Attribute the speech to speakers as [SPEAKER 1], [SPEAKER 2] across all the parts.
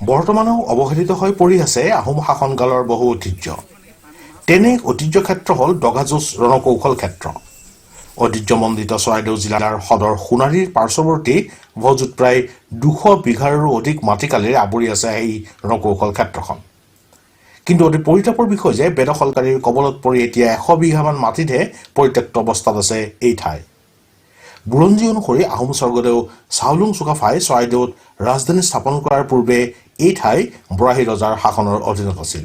[SPEAKER 1] বৰ্তমানেও অৱহেলিত হৈ পৰি আছে আহোম শাসনকালৰ বহু ঐতিহ্য। তেনে ঐতিহ্য ক্ষেত্ৰ হ'ল ডগাযুঁজ ৰণকৌশল ক্ষেত্ৰ। ঐতিহ্যমণ্ডিত চৰাইদেউ জিলাৰ সদৰ সোণাৰীৰ পাৰ্শ্বৱৰ্তী ভজুত প্ৰায় 200 বিঘাৰো অধিক মাটিকালিৰে আৱৰি আছে এই ৰণকৌশল ক্ষেত্ৰখন। কিন্তু অতি পৰিতাপৰ বিষয় যে বেদখলকাৰীৰ কবলত পৰি এতিয়া 100 বিঘামান মাটিতহে পৰিত্যক্ত অৱস্থাত আছে এই ঠাই। বুৰঞ্জী অনুসৰি আহোম স্বৰ্গদেউ চাওলুং চুকাফাই চৰাইদেউত ৰাজধানী স্থাপন কৰাৰ পূৰ্বে এই ঠাই বৰাহী ৰজাৰ শাসনৰ অধীনত আছিল।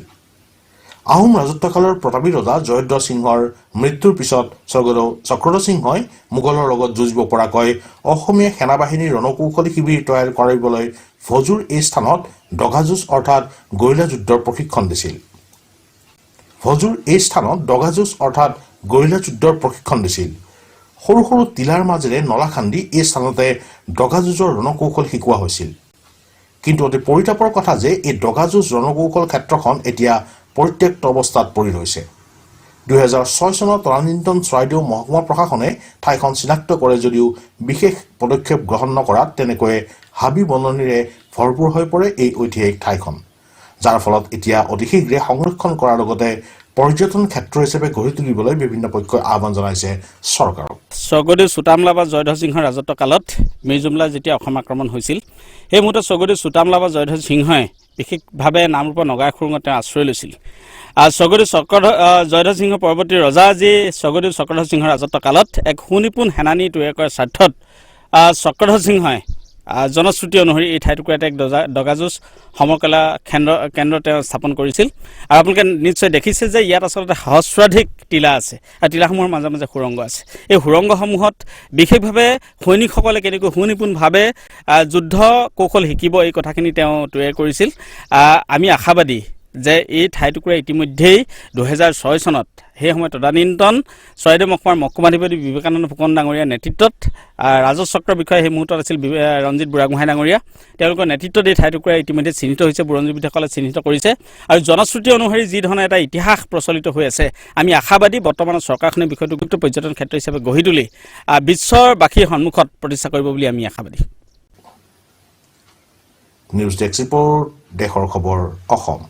[SPEAKER 1] আহোম ৰাজত্বকালৰ প্ৰতাপী ৰজা জয়দ্ৰত সিংহৰ মৃত্যুৰ পিছত স্বৰ্গদেউ চক্ৰধৰ সিংহই মোগলৰ লগত যুঁজিব পৰাকৈ অসমীয়া সেনাবাহিনীৰ ৰণকৌশলী শিবিৰ তৈয়াৰ কৰিবলৈ ভজুৰ এই স্থানত ডগাযুঁজ অৰ্থাৎ গৰিলা যুদ্ধৰ প্ৰশিক্ষণ দিছিল। সৰু সৰু টিলাৰ মাজেৰে নলা খান্দি এই স্থানতে ডগাযুঁজৰ ৰণকৌশল শিকোৱা হৈছিল। কিন্তু অতি পৰিতাপৰ কথা যে এই ডগাযুঁজ ৰণকৌশল ক্ষেত্ৰখন এতিয়া পৰিত্যক্ত অৱস্থাত পৰি ৰৈছে। 2006 চনত তদানীন্তন চৰাইদেউ মহকুমা প্ৰশাসনে ঠাইখন চিনাক্ত কৰে যদিও বিশেষ পদক্ষেপ গ্ৰহণ নকৰাত তেনেকৈ হাবি বননিৰে ভৰপূৰ হৈ পৰে এই ঐতিহাসিক ঠাইখন, যাৰ ফলত এতিয়া অতি শীঘ্ৰে সংৰক্ষণ কৰাৰ লগতে পৰ্যটন ক্ষেত্ৰ হিচাপে গঢ়ি তুলিবলৈ বিভিন্ন পক্ষই আহ্বান জনাইছে চৰকাৰক।
[SPEAKER 2] স্বৰ্গদেউ চুটামলা বা জয়ধ্বজ সিংহৰ ৰাজত্ব কালত মিৰ্জুমলা যেতিয়া অসম আক্ৰমণ হৈছিল, সেই মুহূৰ্তত স্বৰ্গদেউ চুটামলা বা জয়ধ্বজ সিংহই বিশেষভাৱে নামৰূপৰ নগাই খুৰুঙত তেওঁ আশ্ৰয় লৈছিল। স্বৰ্গদেউ জয়ধ্বজ সিংহ পৰৱৰ্তী ৰজা যি স্বৰ্গদেউ চক্ৰধৰ সিংহৰ ৰাজত্ব কালত এক সুনিপুণ সেনানী তৈয়াৰ কৰাৰ স্বাৰ্থত চক্ৰধৰ সিংহই জনশ্ৰুতি অনুসৰি এই ঠাইটুকুৰাত এক ডগাযুঁজ সমকলা কেন্দ্ৰ তেওঁ স্থাপন কৰিছিল। আৰু আপোনালোকে নিশ্চয় দেখিছে যে ইয়াত আচলতে সহস্ৰাধিক টিলা আছে আৰু টিলাসমূহৰ মাজে মাজে সুৰংগ আছে। এই সুৰংগসমূহত বিশেষভাৱে সৈনিকসকলে কেনেকৈ সুনিপুণভাৱে যুদ্ধ কৌশল শিকিব এই কথাখিনি তেওঁ তৈয়াৰ কৰিছিল। আমি আশাবাদী যে এই ঠাইটুকুৰা ইতিমধ্যেই 2006 চনত সেই সময়ত তদানীন্তন চৰাইদেউ মহকুমাৰ মহকুমাধিপতি বিবেকানন্দ ফুকন ডাঙৰীয়াৰ নেতৃত্বত ৰাজহ চক্ৰৰ বিষয়ে সেই মুহূৰ্তত আছিল ৰঞ্জিত বুঢ়াগোহাঁই ডাঙৰীয়া। তেওঁলোকৰ নেতৃত্বত এই ঠাইটুকুৰা ইতিমধ্যে চিহ্নিত হৈছে, বুৰঞ্জীবিদসকলে চিহ্নিত কৰিছে। আৰু জনশ্ৰুতি অনুসৰি যি ধৰণে এটা ইতিহাস প্ৰচলিত হৈ আছে, আমি আশাবাদী বৰ্তমানৰ চৰকাৰখনে বিষয়টো পৰ্যটন ক্ষেত্ৰ হিচাপে গঢ়ি তুলি বিশ্ববাসীৰ সন্মুখত প্ৰতিষ্ঠা কৰিব বুলি আমি আশাবাদী।
[SPEAKER 1] নিউজ ডেস্ক ৰিপৰ্ট, দেশৰ খবৰ, অসম।